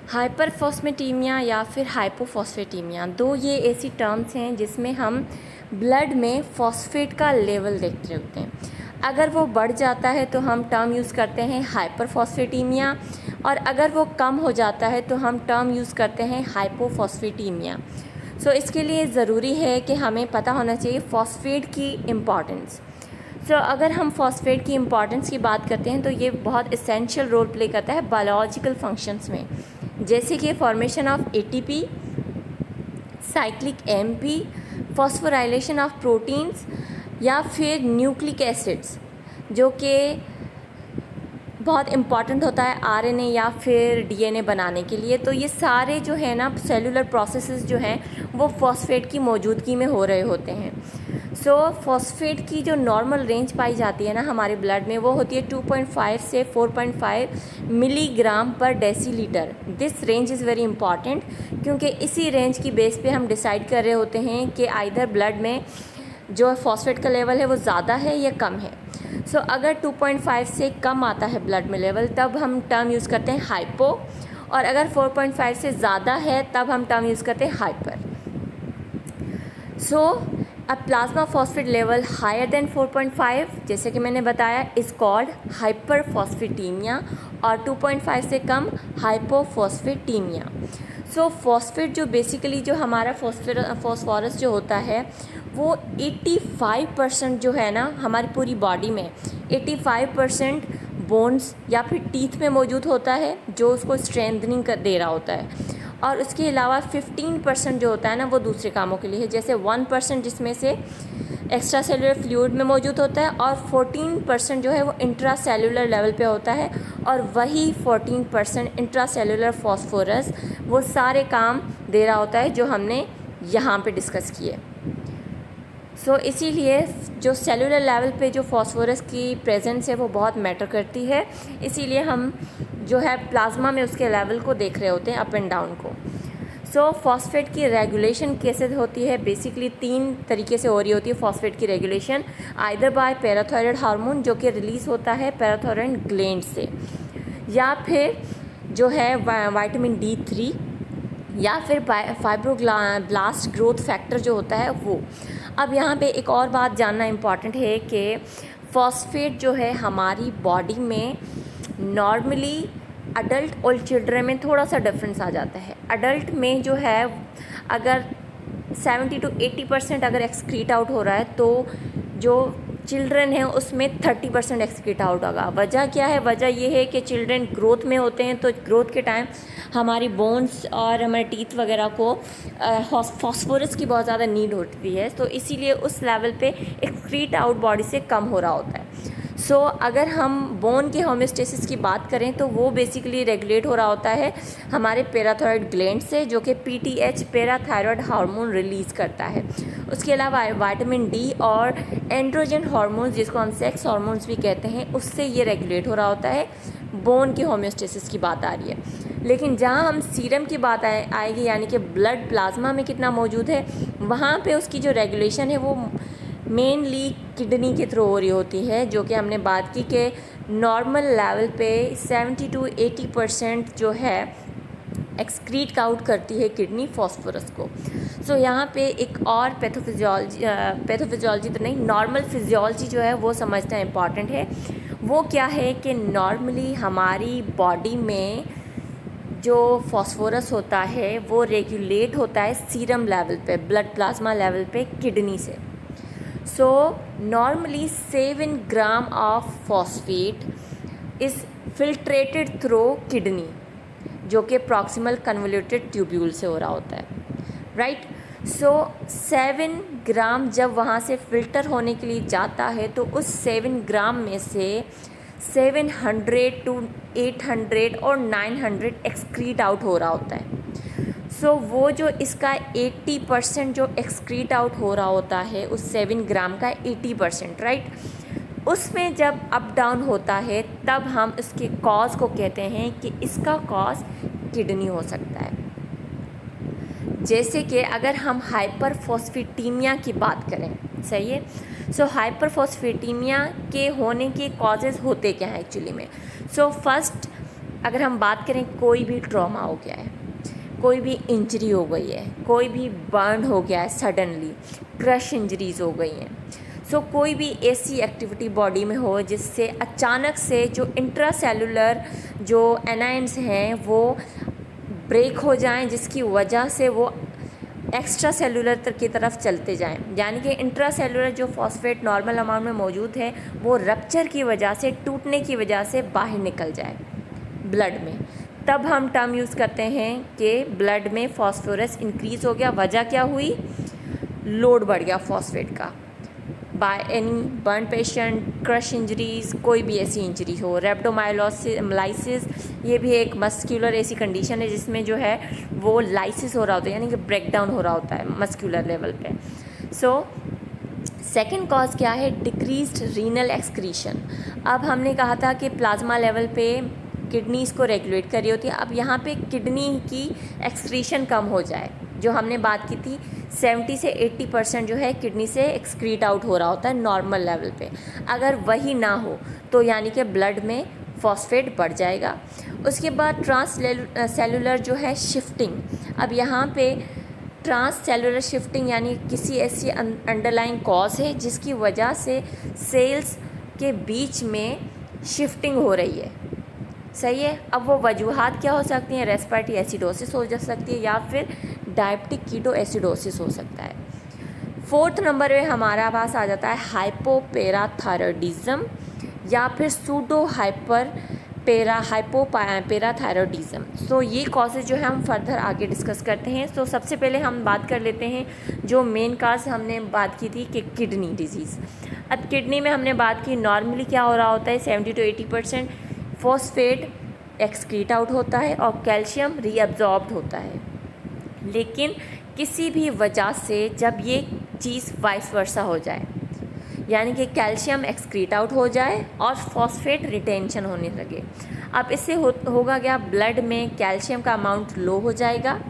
हाइपरफॉस्फेटीमिया या फिर हाइपोफॉस्फेटीमिया, दो ये ऐसी टर्म्स हैं जिसमें हम ब्लड में फॉस्फेट का लेवल देखते होते हैं। अगर वो बढ़ जाता है तो हम टर्म यूज़ करते हैं हाइपरफॉस्फेटीमिया, और अगर वो कम हो जाता है तो हम टर्म यूज़ करते हैं हाइपोफॉस्फेटीमिया। सो इसके लिए ज़रूरी है कि हमें पता होना चाहिए फॉस्फेट की इम्पॉर्टेंस। अगर हम फॉस्फेट की इम्पॉर्टेंस की बात करते हैं तो ये बहुत इसेंशियल रोल प्ले करता है बायोलॉजिकल फंक्शंस में, जैसे कि formation of ATP, cyclic MP, phosphorylation of proteins या फिर न्यूक्लिक एसिड्स, जो कि बहुत इम्पॉर्टेंट होता है आरएनए या फिर डीएनए बनाने के लिए। तो ये सारे जो है ना सेलुलर प्रोसेसेस जो हैं वो फॉस्फेट की मौजूदगी में हो रहे होते हैं। फॉस्फेट की जो नॉर्मल रेंज पाई जाती है ना हमारे ब्लड में, वो होती है 2.5 से 4.5 मिलीग्राम पर decilitre. This range is very important, क्योंकि इसी रेंज की बेस पे हम डिसाइड कर रहे होते हैं कि आइदर ब्लड में जो फॉस्फेट का लेवल है वो ज़्यादा है या कम है। अगर 2.5 से कम आता है ब्लड में लेवल, तब हम टर्म यूज़ करते हैं हाइपो, और अगर 4.5 से ज़्यादा है तब हम टर्म यूज़ करते हैं hyper. A plasma phosphate level higher than 4.5, जैसे कि मैंने बताया, इज़ कॉल्ड हाइपरफॉस्फेटीमिया, और 2.5 से कम हाइपोफॉस्फेटीमिया। फॉस्फेट जो बेसिकली जो हमारा फॉस्फोरस जो होता है वो 85% जो है ना हमारी पूरी बॉडी में 85% बोन्स या फिर टीथ में मौजूद होता है, जो उसको स्ट्रेंथनिंग कर दे रहा होता है, और उसके अलावा 15% जो होता है ना वो दूसरे कामों के लिए है, जैसे 1% जिसमें से एक्स्ट्रा सेलुलर फ्लूइड में मौजूद होता है, और 14% जो है वो इंट्रा सेलुलर लेवल पे होता है, और वही 14% इंट्रा सेलुलर फॉस्फोरस वो सारे काम दे रहा होता है जो हमने यहाँ पे डिस्कस किए। इसीलिए जो सेलुलर लेवल पे जो फॉस्फोरस की प्रेजेंस है वो बहुत मैटर करती है, इसीलिए हम जो है प्लाज्मा में उसके लेवल को देख रहे होते हैं, अप एंड डाउन को। फॉस्फेट की रेगुलेशन कैसे होती है? बेसिकली 3 तरीके से हो रही होती है फॉस्फेट की regulation, either bye parathyroid hormone जो कि रिलीज़ होता है पैराथायरॉयड ग्लैंड से, या फिर जो है विटामिन D3, या फिर फाइब्रोब्लास्ट ग्रोथ फैक्टर जो होता है वो। अब यहाँ पे एक और बात जानना इम्पॉर्टेंट है कि फॉस्फेट जो है हमारी बॉडी में नॉर्मली अडल्ट और चिल्ड्रन में थोड़ा सा डिफरेंस आ जाता है। अडल्ट में जो है अगर 70 to 80% अगर एक्सक्रीट आउट हो रहा है, तो जो चिल्ड्रन है उसमें 30% एक्सक्रीट आउट होगा। वजह क्या है? वजह ये है कि चिल्ड्रन ग्रोथ में होते हैं, तो ग्रोथ के टाइम हमारी बोन्स और हमारे टीथ वगैरह को फॉस्फोरस की बहुत ज़्यादा नीड होती है, तो इसीलिए उस लेवल पे एक्सक्रीट आउट बॉडी से कम हो रहा होता है। अगर हम बोन के होम्योस्टेसिस की बात करें तो वो बेसिकली रेगुलेट हो रहा होता है हमारे पैराथायरॉयड ग्लैंड से, जो कि PTH पैराथायरॉयड हार्मोन रिलीज़ करता है। उसके अलावा विटामिन D और एंड्रोजन हार्मोन्स, जिसको हम सेक्स हार्मोन्स भी कहते हैं, उससे ये रेगुलेट हो रहा होता है। बोन की होम्योस्टेसिस की बात आ रही है। लेकिन जहाँ हम सीरम की बात आएगी, यानी कि ब्लड प्लाज्मा में कितना मौजूद है, वहाँ पे उसकी जो रेगुलेशन है वो मेनली किडनी के थ्रू हो रही होती है, जो कि हमने बात की कि नॉर्मल लेवल पे 70 to 80% जो है एक्सक्रीट आउट करती है किडनी फॉस्फोरस को। यहाँ पे एक और पैथोफिजियोलॉजी तो नहीं, नॉर्मल फिजियोलॉजी जो है वो समझना इम्पॉर्टेंट है। वो क्या है कि नॉर्मली हमारी बॉडी में जो फॉस्फोरस होता है वो रेगुलेट होता है सीरम लेवल पे, ब्लड प्लाज्मा लेवल पे किडनी से। Normally 7 gram of phosphate is filtrated through kidney, जो कि प्रॉक्सिमल कन्वोल्यूटेड ट्यूब्यूल से हो रहा होता है, राइट। 7 ग्राम जब वहाँ से फ़िल्टर होने के लिए जाता है, तो उस 7 ग्राम में से 700 to 800 और 900 एक्सक्रीट आउट हो रहा होता है। वो जो इसका 80% जो एक्सक्रीट आउट हो रहा होता है उस 7 ग्राम का 80%, राइट, उसमें जब अप डाउन होता है तब हम इसके कॉज को कहते हैं कि इसका कॉज किडनी हो सकता है। जैसे कि अगर हम हाइपरफॉस्फेटीमिया की बात करें, सही है। हाइपरफॉस्फेटीमिया के होने के कॉजेज़ होते क्या हैं एक्चुअली में? फर्स्ट अगर हम बात करें कोई भी ट्रॉमा हो गया है, कोई भी इंजरी हो गई है, कोई भी बर्न हो गया है सडनली, क्रश इंजरीज हो गई हैं, सो कोई भी ऐसी एक्टिविटी बॉडी में हो जिससे अचानक से जो इंट्रासेलुलर जो एनाइंस हैं वो ब्रेक हो जाएं, जिसकी वजह से वो एक्स्ट्रा सेलुलर की तरफ चलते जाएं, यानी कि इंट्रा सेलुलर जो फॉस्फेट नॉर्मल अमाउंट में मौजूद है वो रप्चर की वजह से, टूटने की वजह से बाहर निकल जाए ब्लड में, तब हम टर्म यूज़ करते हैं कि ब्लड में फॉस्फोरस इंक्रीज़ हो गया। वजह क्या हुई? लोड बढ़ गया फॉस्फेट का by any burn patient, crush injuries, कोई भी ऐसी इंजरी हो, रेप्टोमाइलोसिस, ये भी एक मस्क्यूलर ऐसी कंडीशन है जिसमें जो है वो लाइसिस हो रहा होता है, यानी कि ब्रेक डाउन हो रहा होता है मस्क्यूलर लेवल पे। सो सेकेंड कॉज क्या है? Decreased renal excretion. अब हमने कहा था कि प्लाज्मा लेवल पे किडनीज़ को रेगुलेट कर रही होती है, अब यहाँ पे किडनी की एक्सक्रीशन कम हो जाए, जो हमने बात की थी 70 से 80% जो है किडनी से एक्सक्रीट आउट हो रहा होता है नॉर्मल लेवल पे, अगर वही ना हो तो यानी कि ब्लड में फॉस्फेट बढ़ जाएगा। उसके बाद ट्रांस सेलुलर जो है शिफ्टिंग, अब यहाँ पे ट्रांस सेलुलर शिफ्टिंग यानी किसी ऐसी अंडरलाइंग कॉज है जिसकी वजह से सेल्स के बीच में शिफ्टिंग हो रही है, सही है। अब वो वजूहात क्या हो सकती हैं? रेस्पिरेटरी एसिडोसिस हो जा सकती है या फिर डायबिटिक कीटो एसिडोसिस हो सकता है। फोर्थ नंबर पे हमारा पास आ जाता है हाइपोपेराथायरॉयडिज्म या फिर सूडो हाइपोपेराथायरॉयडिज्म। सो ये कॉजेज जो है हम फर्दर आगे डिस्कस करते हैं। सो सबसे पहले हम बात कर लेते हैं जो मेन काज हमने बात की थी कि किडनी डिजीज़। अब किडनी में हमने बात की नॉर्मली क्या हो रहा होता है, 70 to 80% फॉस्फेट एक्सक्रीट आउट होता है और कैल्शियम रीअब्जॉर्ब्ड होता है, लेकिन किसी भी वजह से जब ये चीज़ वाइस वर्सा हो जाए, यानी कि कैल्शियम एक्सक्रीट आउट हो जाए और फॉस्फेट रिटेंशन होने लगे, अब इससे होगा क्या? ब्लड में कैल्शियम का अमाउंट लो हो जाएगा,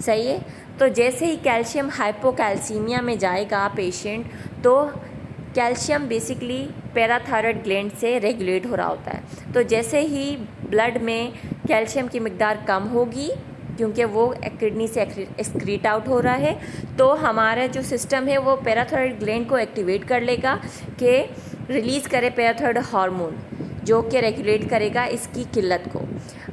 सही है। तो जैसे ही कैल्शियम हाइपोकैल्सीमिया में जाएगा पेशेंट, तो कैल्शियम बेसिकली पैराथायरॉयड ग्लैंड से रेगुलेट हो रहा होता है, तो जैसे ही ब्लड में कैल्शियम की मिकदार कम होगी क्योंकि वो किडनी से एक्सक्रीट आउट हो रहा है, तो हमारा जो सिस्टम है वो पैराथायरॉयड ग्लैंड को एक्टिवेट कर लेगा कि रिलीज़ करे पैराथायरॉयड हार्मोन, जो कि रेगुलेट करेगा इसकी किल्लत को।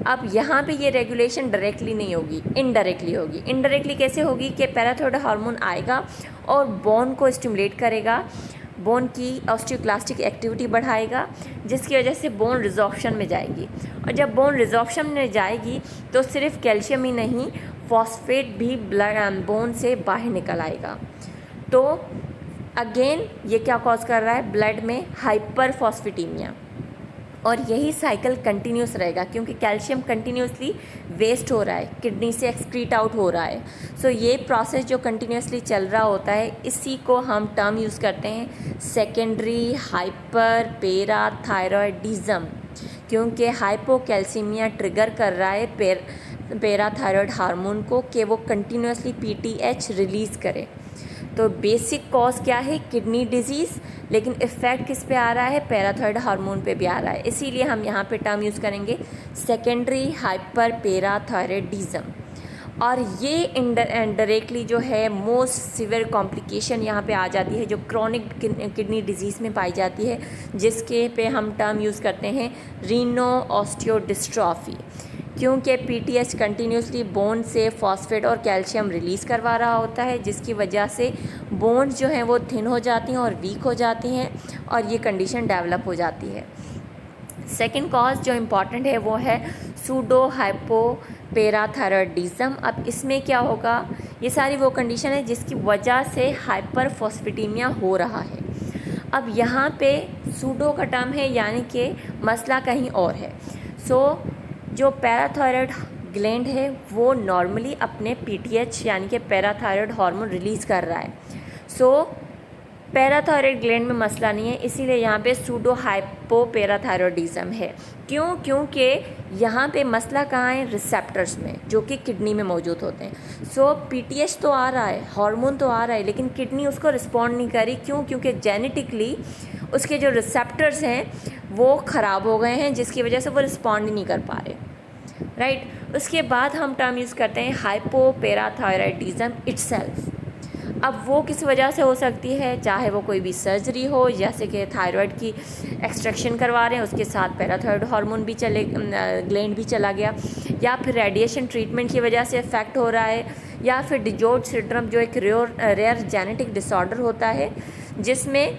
अब यहाँ पे ये रेगुलेशन डायरेक्टली नहीं होगी, इनडायरेक्टली होगी। इनडायरेक्टली कैसे होगी? कि पैराथायरॉयड हार्मोन आएगा और बोन को स्टिमुलेट करेगा, बोन की ऑस्टियोक्लास्टिक एक्टिविटी बढ़ाएगा, जिसकी वजह से बोन रिजॉर्प्शन में जाएगी, और जब बोन रिजॉर्प्शन में जाएगी तो सिर्फ कैल्शियम ही नहीं, फॉस्फेट भी ब्लड बोन से बाहर निकल आएगा। तो अगेन ये क्या कॉज कर रहा है? ब्लड में हाइपर फॉस्फेटीमिया, और यही साइकिल कंटिन्यूस रहेगा क्योंकि कैल्शियम कंटिन्यूसली वेस्ट हो रहा है, किडनी से एक्सक्रीट आउट हो रहा है। सो ये प्रोसेस जो कंटिन्यूसली चल रहा होता है, इसी को हम टर्म यूज़ करते हैं सेकेंडरी हाइपर पैराथायरॉयडिज्म, क्योंकि हाइपोकैल्सीमिया ट्रिगर कर रहा है पैराथायरॉयड हार्मोन को कि वो कंटिन्यूसली PTH रिलीज़ करे। तो बेसिक कॉज क्या है? किडनी डिजीज़, लेकिन इफ़ेक्ट किस पे आ रहा है? पैराथायरॉयड हार्मोन पे भी आ रहा है, इसीलिए हम यहाँ पे टर्म यूज़ करेंगे सेकेंडरी हाइपर पैराथायरॉयडिज्म। और ये डायरेक्टली जो है मोस्ट सीवियर कॉम्प्लिकेशन यहाँ पे आ जाती है, जो क्रॉनिक किडनी डिजीज़ में पाई जाती है, जिसके पे हम टर्म यूज़ करते हैं रीनो ऑस्टियोडिस्ट्रॉफी, क्योंकि PTH कंटिन्यूसली बोन से फॉस्फेट और कैल्शियम रिलीज़ करवा रहा होता है, जिसकी वजह से बोन्स जो हैं वो थिन हो जाती हैं और वीक हो जाती हैं, और ये कंडीशन डेवलप हो जाती है। सेकेंड कॉज जो इम्पॉर्टेंट है वो है सूडो हाइपोपेराथायरॉयडिज्म। अब इसमें क्या होगा? ये सारी वो कंडीशन है जिसकी वजह से हाइपर फॉस्फेटीमिया हो रहा है। अब यहाँ पे सूडो का टर्म है, यानी कि मसला कहीं और है। सो जो पैराथायरॉयड ग्लैंड है वो नॉर्मली अपने PTH यानी कि पैराथायरॉयड हार्मोन रिलीज़ कर रहा है। सो पैराथायरॉयड ग्लैंड में मसला नहीं है, इसीलिए यहाँ पे सूडो हाइपोपेराथायरॉयडिज्म है। क्यों? क्योंकि यहाँ पे मसला कहाँ है? रिसेप्टर्स में, जो कि किडनी में मौजूद होते हैं। सो PTH तो आ रहा है, हार्मोन तो आ रहा है, लेकिन किडनी उसको रिस्पॉन्ड नहीं करी। क्यों? क्योंकि जेनेटिकली उसके जो रिसेप्टर्स हैं वो ख़राब हो गए हैं, जिसकी वजह से वो रिस्पॉन्ड नहीं कर पा रहे, राइट। उसके बाद हम टर्म यूज़ करते हैं हाइपोपैराथायराइडिज्म इटसेल्फ। अब वो किस वजह से हो सकती है, चाहे वो कोई भी सर्जरी हो, जैसे कि थायराइड की एक्सट्रैक्शन करवा रहे हैं, उसके साथ पैराथायराइड हार्मोन भी ग्लैंड भी चला गया, या फिर रेडिएशन ट्रीटमेंट की वजह से इफेक्ट हो रहा है, या फिर डिजॉर्ड सिंड्रोम जो एक रेयर जेनेटिक डिसऑर्डर होता है जिसमें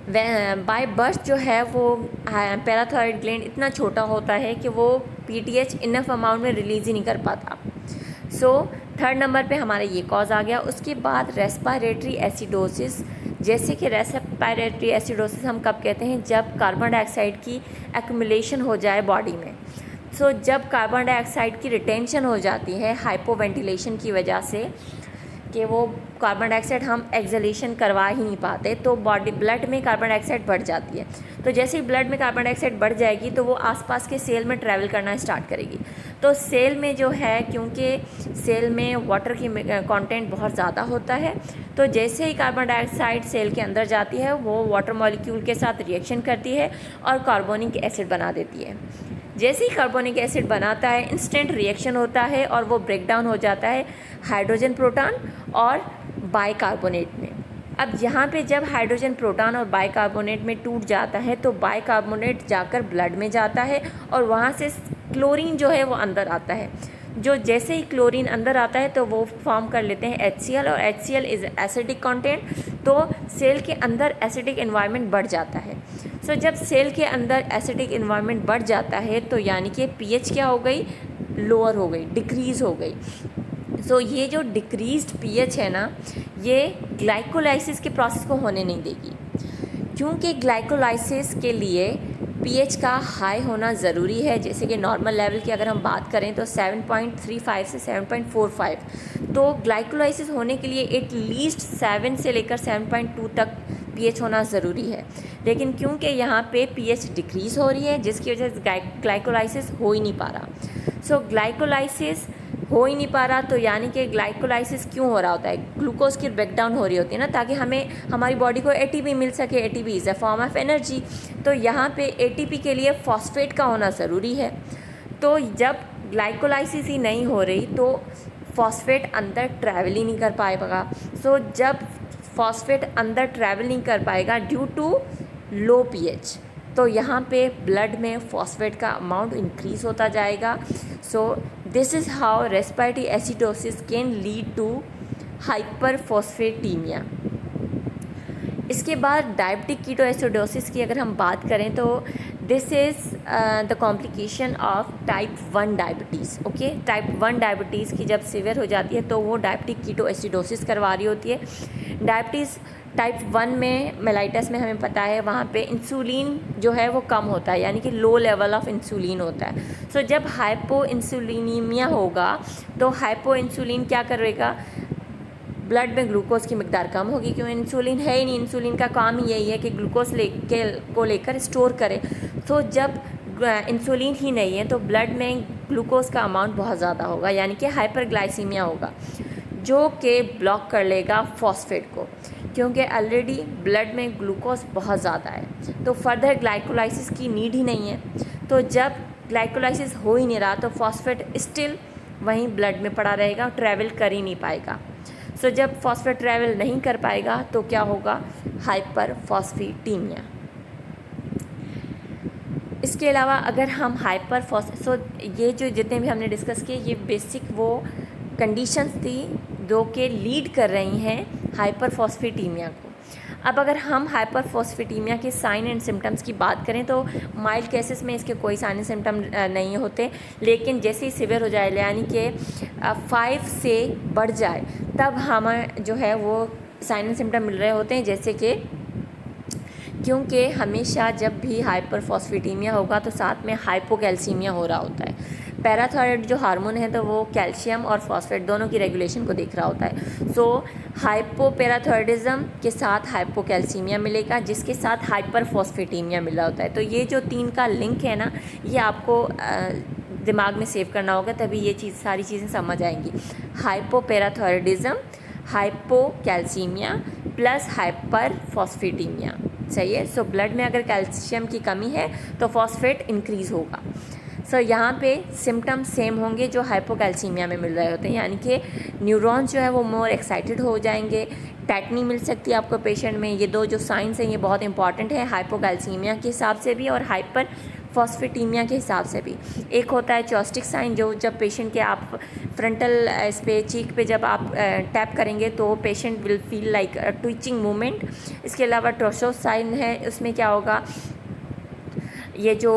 बाय बर्थ जो है वो पैराथायराइड ग्लैंड इतना छोटा होता है कि वो पीटीएच इनफ अमाउंट में रिलीज़ ही नहीं कर पाता। सो थर्ड नंबर पे हमारा ये कॉज आ गया। उसके बाद रेस्पिरेटरी एसिडोसिस, जैसे कि रेस्पिरेटरी एसिडोसिस हम कब कहते हैं, जब कार्बन डाइऑक्साइड की एक्यूमुलेशन हो जाए बॉडी में। सो जब कार्बन डाइऑक्साइड की रिटेंशन हो जाती है हाइपोवेंटिलेशन की वजह से, कि वो कार्बन डाइऑक्साइड हम एक्सहेलेशन करवा ही नहीं पाते, तो ब्लड में कार्बन डाइऑक्साइड बढ़ जाती है। तो जैसे ही ब्लड में कार्बन डाइऑक्साइड बढ़ जाएगी तो वो आसपास के सेल में ट्रैवल करना स्टार्ट करेगी। तो सेल में जो है, क्योंकि सेल में वाटर की कंटेंट बहुत ज़्यादा होता है, तो जैसे ही कार्बन डाइऑक्साइड सेल के अंदर जाती है वो वाटर मॉलिक्यूल के साथ रिएक्शन करती है और कार्बोनिक एसिड बना देती है। जैसे ही कार्बोनिक एसिड बनाता है इंस्टेंट रिएक्शन होता है और वो ब्रेक डाउन हो जाता है हाइड्रोजन प्रोटॉन और बाइकार्बोनेट में। अब यहाँ पे जब हाइड्रोजन प्रोटॉन और बाइकार्बोनेट में टूट जाता है तो बाइकार्बोनेट जाकर ब्लड में जाता है और वहाँ से क्लोरीन जो है वो अंदर आता है। जो जैसे ही क्लोरीन अंदर आता है तो वो फॉर्म कर लेते हैं HCl, और HCl इज़ एसिडिक कंटेंट, तो सेल के अंदर एसिडिक एनवायरनमेंट बढ़ जाता है। सो जब सेल के अंदर एसिडिक एनवायरनमेंट बढ़ जाता है तो यानी कि pH क्या हो गई, लोअर हो गई, डिक्रीज़ हो गई। सो ये जो डिक्रीज्ड pH है ना, ये ग्लाइकोलाइसिस के प्रोसेस को होने नहीं देगी, क्योंकि ग्लाइकोलाइसिस के लिए pH का हाई होना ज़रूरी है। जैसे कि नॉर्मल लेवल की अगर हम बात करें तो 7.35 से 7.45, तो ग्लाइकोलाइसिस होने के लिए एटलीस्ट 7 से लेकर 7.2 तक pH होना ज़रूरी है। लेकिन क्योंकि यहाँ पे pH डिक्रीज़ हो रही है, जिसकी वजह से ग्लाइकोलाइसिस हो ही नहीं पा रहा। सो ग्लाइकोलाइसिस हो ही नहीं पा रहा, तो यानी कि ग्लाइकोलाइसिस क्यों हो रहा होता है, ग्लूकोज की ब्रेकडाउन हो रही होती है ना, ताकि हमें हमारी बॉडी को ATP मिल सके। ATP is a form of energy. तो यहाँ पे ATP के लिए फॉस्फेट का होना ज़रूरी है। तो जब ग्लाइकोलाइसिस ही नहीं हो रही तो फॉस्फेट अंदर ट्रैवल ही नहीं कर पाएगा। सो जब फॉस्फेट अंदर ट्रैवल नहीं कर पाएगा ड्यू टू लो pH, तो यहाँ पे ब्लड में फॉस्फेट का अमाउंट इंक्रीज़ होता जाएगा। So this is how respiratory acidosis can lead to hyperphosphatemia. इसके बाद डायबिटिक कीटोएसिडोसिस की अगर हम बात करें तो this is the complication of type 1 diabetes. Okay, type 1 diabetes की जब सीवियर हो जाती है तो वो डायबिटिक कीटोएसिडोसिस करवा रही होती है। डायबिटीज़ टाइप 1 में, मेलाइटस में हमें पता है वहाँ पे इंसुलिन जो है वो कम होता है, यानी कि लो लेवल ऑफ इंसुलिन होता है। सो जब हाइपो इंसुलिनीमिया होगा तो हाइपो इंसुलिन क्या करेगा, ब्लड में ग्लूकोज की मिकदार कम होगी, क्यों इंसुलिन है ही नहीं। इंसुलिन का काम ही यही है कि ग्लूकोज लेकर स्टोर करे। तो जब इंसुलिन ही नहीं है तो ब्लड में ग्लूकोज का अमाउंट बहुत ज़्यादा होगा, यानी कि हाइपरग्लाइसीमिया होगा, जो कि ब्लॉक कर लेगा फॉस्फेट को, क्योंकि ऑलरेडी ब्लड में ग्लूकोज बहुत ज़्यादा है, तो फर्दर ग्लाइकोलाइसिस की नीड ही नहीं है। तो जब ग्लाइकोलाइसिस हो ही नहीं रहा तो फॉस्फेट स्टिल वहीं ब्लड में पड़ा रहेगा, ट्रैवल कर ही नहीं पाएगा। सो जब फॉस्फेट ट्रैवल नहीं कर पाएगा तो क्या होगा, हाइपरफॉस्फेटीमिया। इसके अलावा अगर हम ये जो जितने भी हमने डिस्कस किए ये बेसिक वो कंडीशंस थी जो कि लीड कर रही हैं हाइपरफॉस्फेटीमिया को। अब अगर हम हाइपरफॉस्फेटीमिया के साइन एंड सिम्टम्स की बात करें तो माइल्ड केसेस में इसके कोई साइन एंड सिम्टम नहीं होते, लेकिन जैसे ही सिवियर हो जाए यानी कि 5 से बढ़ जाए तब हमें जो है वो साइन एंड सिम्टम मिल रहे होते हैं। जैसे कि क्योंकि हमेशा जब भी हाइपरफॉस्फेटीमिया होगा तो साथ में हाइपोकैल्सीमिया हो रहा होता है। पैराथायराइड जो हार्मोन है तो वो कैल्शियम और फॉस्फेट दोनों की रेगुलेशन को देख रहा होता है। सो हाइपोपैराथायरिडिज्म के साथ हाइपोकैल्सीमिया मिलेगा, जिसके साथ हाइपरफॉस्फेटीमिया मिल रहा होता है। तो ये जो 3 का लिंक है ना, ये आपको दिमाग में सेव करना होगा, तभी ये सारी चीज़ें समझ आएंगी। हाइपोपैराथायरिडिज्म, हाइपोकैल्सीमिया प्लस हाइपरफॉस्फेटीमिया। सही है। सो ब्लड में अगर कैल्शियम की कमी है तो फॉस्फेट इंक्रीज़ होगा। सो यहाँ पे सिम्टम्स सेम होंगे जो हाइपोकैल्सीमिया में मिल रहे होते हैं, यानी कि न्यूरॉन्स जो है वो मोर एक्साइटेड हो जाएंगे, टेटनी मिल सकती है आपको पेशेंट में। ये दो जो साइंस हैं ये बहुत इंपॉर्टेंट है हाइपोकैल्सीमिया के हिसाब से भी और हाइपर फॉस्फेटीमिया के हिसाब से भी। एक होता है चॉस्टिक साइन, जो जब पेशेंट के आप फ्रंटल इस पे चीक पे जब आप टैप करेंगे तो patient will feel like twitching movement. इसके अलावा टोर्सोस साइन है, उसमें क्या होगा, ये जो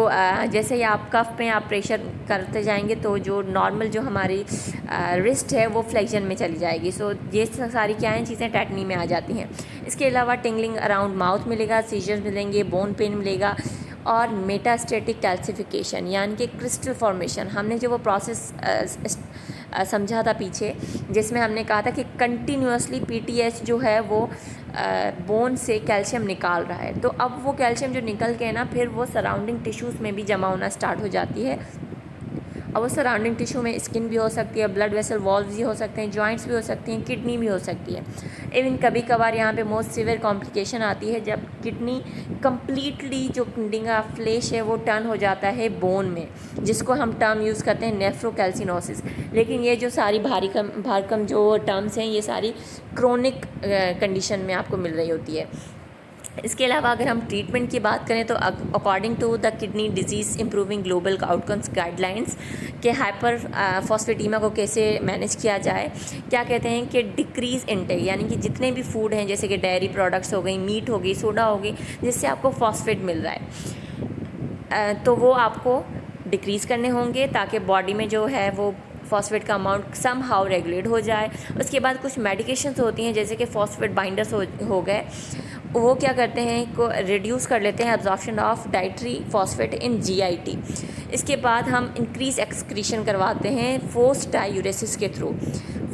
जैसे ही आप कफ में आप प्रेशर करते जाएंगे तो जो नॉर्मल जो हमारी रिस्ट है वो फ्लेक्शन में चली जाएगी। सो ये सारी क्या हैं चीज़ें टेटनी में आ जाती हैं। इसके अलावा टिंगलिंग अराउंड माउथ मिलेगा, सीजर्स मिलेंगे, बोन पेन मिलेगा और मेटास्टेटिक कैल्सिफिकेशन यानी कि क्रिस्टल फॉर्मेशन। हमने जो वो प्रोसेस समझा था पीछे, जिसमें हमने कहा था कि कंटिन्यूसली पीटीएच जो है वो बोन से कैल्शियम निकाल रहा है, तो अब वो कैल्शियम जो निकल के ना फिर वो सराउंडिंग टिश्यूज़ में भी जमा होना स्टार्ट हो जाती है। अब वो सराउंडिंग टिश्यू में स्किन भी हो सकती है, ब्लड वेसल वॉल्व्स भी हो सकते हैं, जॉइंट्स भी हो सकती हैं, किडनी भी हो सकती है। इवन कभी कभार यहाँ पे मोस्ट सीवियर कॉम्प्लिकेशन आती है जब किडनी कम्प्लीटली जो किडनी का फ्लेश है वो टर्न हो जाता है बोन में, जिसको हम टर्म यूज़ करते हैं नेफ्रोकैल्सिनोसिस। लेकिन ये जो सारी भारी जो टर्म्स हैं ये सारी क्रोनिक कंडीशन में आपको मिल रही होती है। इसके अलावा अगर हम ट्रीटमेंट की बात करें तो according to the kidney disease improving global outcomes guidelines के हाइपर फॉस्फेटीमिया को कैसे मैनेज किया जाए, क्या कहते हैं कि डिक्रीज़ इनटेक, यानी कि जितने भी फूड हैं जैसे कि डेयरी प्रोडक्ट्स हो गई, मीट हो गई, सोडा हो गई, जिससे आपको फॉस्फेट मिल रहा है तो वो आपको डिक्रीज़ करने होंगे ताकि बॉडी में जो है वो फॉस्फेट का अमाउंट सम हाउ रेगुलेट हो जाए। उसके बाद कुछ मेडिकेशंस होती हैं जैसे कि फॉस्फेट बाइंडर्स हो गए, वो क्या करते हैं को रिड्यूस कर लेते हैं absorption of dietary phosphate in GIT. इसके बाद हम इंक्रीज एक्सक्रीशन करवाते हैं फोर्स्ड डायूरेसिस के थ्रू।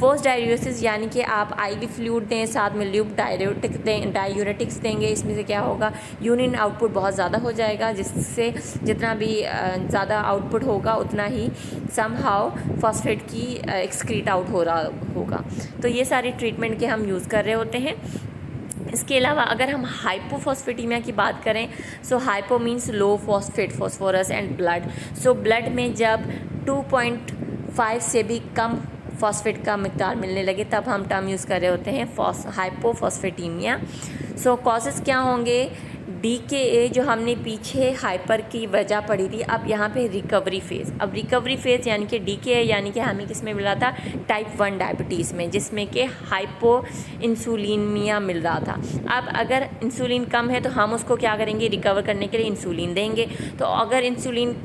फोर्स्ड डायूरेसिस यानी कि आप आईवी फ्लूइड दें, साथ में ल्यूब डायूरेटिक्स देंगे। इसमें से क्या होगा, यूरिन आउटपुट बहुत ज़्यादा हो जाएगा, जिससे जितना भी ज़्यादा आउटपुट होगा उतना ही समहाउ फॉस्फेट की एक्सक्रीट आउट हो रहा होगा। तो ये सारी ट्रीटमेंट के हम यूज़ कर रहे होते हैं। इसके अलावा अगर हम हाइपोफॉस्फेटीमिया की बात करें, so hypo means low phosphate, phosphorus and blood. So blood में जब 2.5 से भी कम फॉस्फेट का मिकदार मिलने लगे तब हम टर्म यूज़ कर रहे होते हैं हाइपोफॉस्फेटीमिया। सो कॉजेज़ क्या होंगे, DKA जो हमने पीछे हाइपर की वजह पढ़ी थी, अब यहाँ पे रिकवरी फेज़। अब रिकवरी फेज़ यानी कि DKA यानी कि हमें किस में मिला था, टाइप 1 डायबिटीज़ में, जिसमें कि हाइपो इंसुलिनमिया मिल रहा था। अब अगर इंसुलिन कम है तो हम उसको क्या करेंगे, रिकवर करने के लिए इंसुलिन देंगे। तो अगर इंसुलिन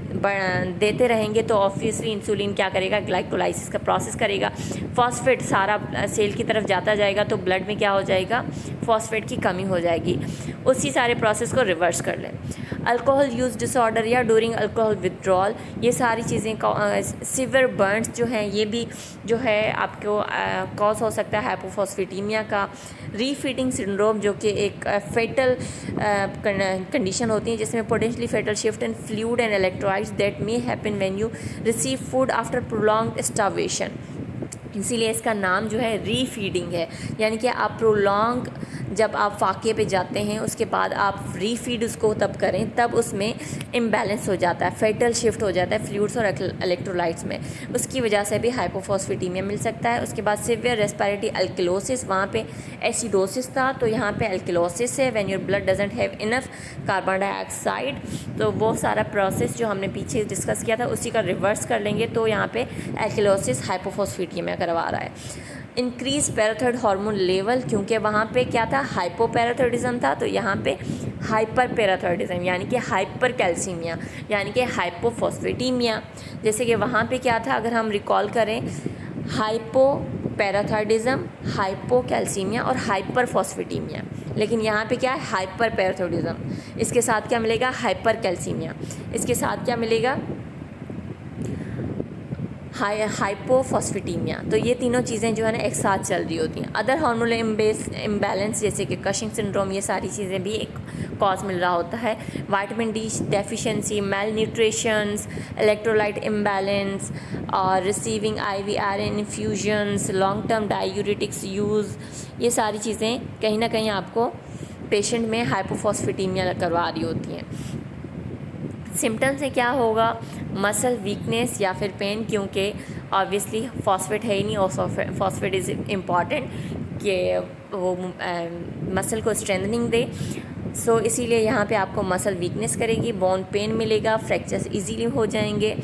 देते रहेंगे तो ऑब्वियसली इंसुलिन क्या करेगा, ग्लाइकोलाइसिस का प्रोसेस करेगा, फॉस्फेट सारा सेल की तरफ जाता जाएगा, तो ब्लड में क्या हो जाएगा, फॉस्फेट की कमी हो जाएगी। उसी सारे प्रोसेस को रिवर्स कर लें। अल्कोहल यूज़ डिसऑर्डर या ड्यूरिंग अल्कोहल विथड्रॉल, ये सारी चीज़ें, सीवियर बर्न्स जो हैं ये भी जो है आपको कॉज हो सकता है हाइपोफॉस्फेटीमिया का। रीफीडिंग सिंड्रोम जो कि एक फेटल कंडीशन होती है जिसमें potentially fatal shift in fluid and electrolytes that may happen when you receive food after prolonged starvation. इसीलिए इसका नाम जो है रीफीडिंग है, यानी कि आप प्रोलॉन्ग जब आप फाके पे जाते हैं उसके बाद आप रीफीड उसको तब करें तब उसमें इम्बैलेंस हो जाता है, फेटल शिफ्ट हो जाता है फ्लूइड्स और इलेक्ट्रोलाइट्स में, उसकी वजह से भी हाइपोफॉस्फेटीमिया मिल सकता है। उसके बाद सिवियर रेस्पिरेटरी अल्किलोसिस, वहाँ पे एसिडोसिस था तो यहाँ पे अल्किलोसिस है, when your blood doesn't have enough carbon dioxide. तो वो सारा प्रोसेस जो हमने पीछे डिस्कस किया था उसी का रिवर्स कर लेंगे तो यहाँ पे अल्किलोसिस हाइपोफॉस्फेटीमिया करवा रहा है। इंक्रीज पैराथायरॉयड हार्मोन लेवल, क्योंकि वहाँ पे क्या था, हाइपोपैराथायरॉयडिज्म था, तो यहाँ पे हाइपर पैराथायरॉयडिज्म यानी कि हाइपर कैल्सीमिया यानी कि हाइपोफॉस्फेटीमिया। जैसे कि वहाँ पे क्या था, अगर हम रिकॉल करें, हाइपोपैराथायरॉयडिज्म, हाइपोकैल्सीमिया और हाइपर फॉस्फेटीमिया, लेकिन यहाँ पे क्या है, हाइपर पैराथायरॉयडिज्म। इसके साथ क्या मिलेगा, हाइपर कैल्सीमिया। इसके साथ क्या मिलेगा, हाइपोफॉस्फेटीमिया। तो ये तीनों चीज़ें जो है ना एक साथ चल रही होती हैं। अदर हार्मोनल इम्बैलेंस जैसे कि कशिंग सिंड्रोम, ये सारी चीज़ें भी एक कॉज मिल रहा होता है। Vitamin D deficiency, malnutritions, electrolyte imbalance और receiving IV iron infusions, long term diuretics use, ये सारी चीज़ें कहीं ना कहीं आपको पेशेंट में हाइपोफॉस्फेटीमिया करवा रही होती हैं। सिम्टम से क्या होगा, मसल वीकनेस या फिर पेन, क्योंकि ऑब्वियसली फॉस्फेट है ही नहीं और फॉस्फेट इज़ इम्पॉर्टेंट कि वो मसल को स्ट्रेंथनिंग दे। सो इसीलिए यहाँ पे आपको मसल वीकनेस करेगी, बोन पेन मिलेगा, फ्रैक्चर्स इजीली हो जाएंगे,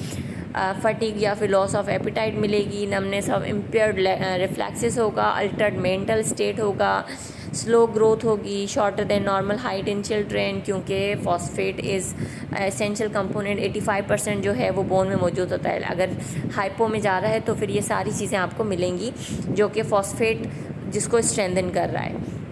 फटीग या फिर लॉस ऑफ एपिटाइट मिलेगी, नमनेस ऑफ इम्पेयर्ड रिफ्लेक्सेस होगा, अल्टर्ड मेंटल स्टेट होगा, स्लो ग्रोथ होगी, shorter than normal height in children, क्योंकि फॉस्फेट इज़ एसेंशियल कंपोनेंट 85% जो है वो बोन में मौजूद होता है। अगर हाइपो में जा रहा है तो फिर ये सारी चीज़ें आपको मिलेंगी जो कि फॉस्फेट जिसको स्ट्रेंथन कर रहा है।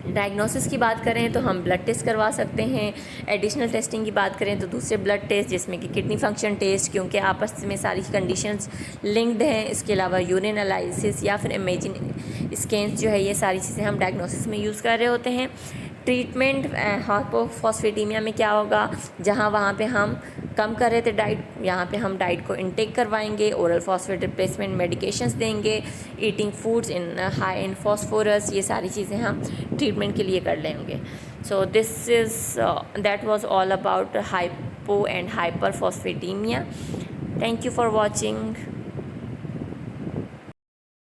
डायग्नोसिस की बात करें तो हम ब्लड टेस्ट करवा सकते हैं। एडिशनल टेस्टिंग की बात करें तो दूसरे ब्लड टेस्ट जिसमें कि किडनी फंक्शन टेस्ट, क्योंकि आपस में सारी कंडीशंस लिंक्ड हैं। इसके अलावा यूरिन एनालिसिस या फिर इमेजिंग स्कैन्स जो है ये सारी चीज़ें हम डायग्नोसिस में यूज़ कर रहे होते हैं। ट्रीटमेंट हाइपोफॉस्फेटीमिया में क्या होगा, जहाँ वहाँ पे हम कम कर रहे थे डाइट, यहाँ पे हम डाइट को इनटेक करवाएंगे, ओरल फॉस्फेट रिप्लेसमेंट मेडिकेशंस देंगे, eating foods in high in phosphorus, ये सारी चीज़ें हम ट्रीटमेंट के लिए कर लेंगे। So this is that was all about hypo and hyperphosphatemia. Thank you for watching.